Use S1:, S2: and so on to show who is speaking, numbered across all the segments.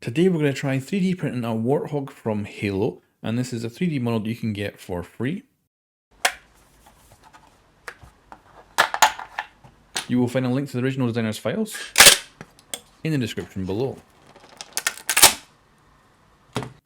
S1: Today we're going to try 3D printing a Warthog from Halo, and this is a 3D model that you can get for free. You will find a link to the original designer's files in the description below.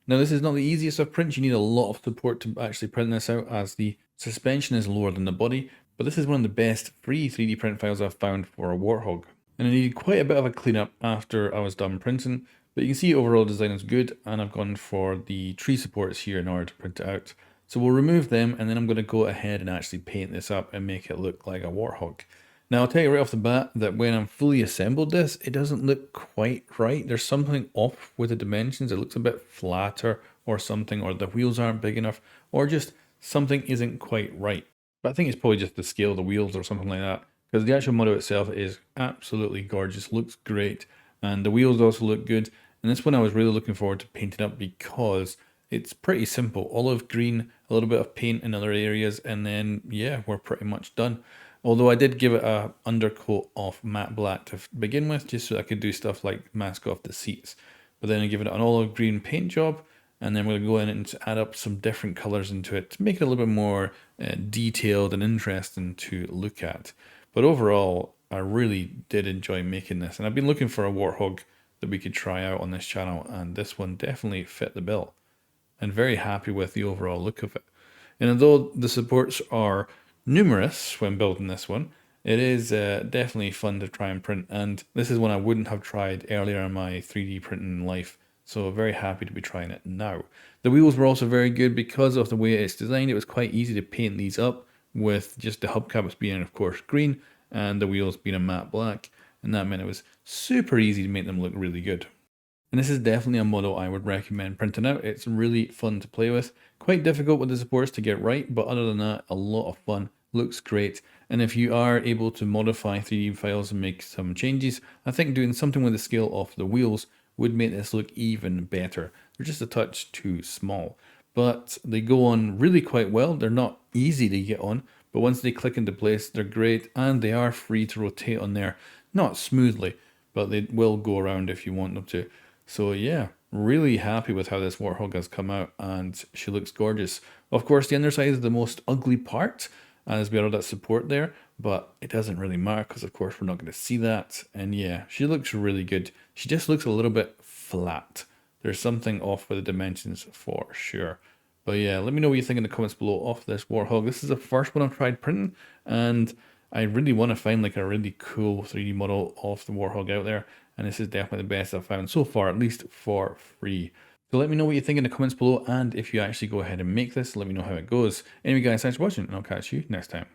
S1: Now this is not the easiest of prints, you need a lot of support to actually print this out as the suspension is lower than the body, but this is one of the best free 3D print files I've found for a Warthog. And I needed quite a bit of a cleanup after I was done printing, but you can see overall design is good, and I've gone for the tree supports here in order to print it out. So we'll remove them, and then I'm going to go ahead and actually paint this up and make it look like a Warthog. Now I'll tell you right off the bat that when I'm fully assembled this, it doesn't look quite right. There's something off with the dimensions. It looks a bit flatter or something, or the wheels aren't big enough, or just something isn't quite right. But I think it's probably just the scale of the wheels or something like that, because the actual model itself is absolutely gorgeous, looks great, and the wheels also look good. And this one I was really looking forward to painting up because it's pretty simple. Olive green, a little bit of paint in other areas, and then yeah, we're pretty much done. Although I did give it a undercoat of matte black to begin with, just so I could do stuff like mask off the seats. But then I give it an olive green paint job, and then we're going to go in and add up some different colors into it to make it a little bit more detailed and interesting to look at. But overall, I really did enjoy making this, and I've been looking for a Warthog that we could try out on this channel, and this one definitely fit the bill. And very happy with the overall look of it. And although the supports are numerous when building this one, it is definitely fun to try and print, and this is one I wouldn't have tried earlier in my 3D printing life, so very happy to be trying it now. The wheels were also very good because of the way it's designed. It was quite easy to paint these up with just the hubcaps being of course green and the wheels being a matte black, and that meant it was super easy to make them look really good. And this is definitely a model I would recommend printing out. It's really fun to play with. Quite difficult with the supports to get right, but other than that, a lot of fun. Looks great. And if you are able to modify 3D files and make some changes, I think doing something with the scale of the wheels would make this look even better. They're just a touch too small, but they go on really quite well. They're not easy to get on, but once they click into place, they're great, and they are free to rotate on there. Not smoothly, but they will go around if you want them to. So yeah, really happy with how this Warthog has come out, and she looks gorgeous. Of course, the underside is the most ugly part, as we have that support there, but it doesn't really matter because of course we're not going to see that. And yeah, she looks really good. She just looks a little bit flat. There's something off with the dimensions for sure. But yeah, let me know what you think in the comments below of this Warthog. This is the first one I've tried printing, and I really want to find like a really cool 3D model of the Warthog out there, and this is definitely the best I've found so far, at least for free. So let me know what you think in the comments below, and if you actually go ahead and make this, let me know how it goes. Anyway guys, thanks for watching, and I'll catch you next time.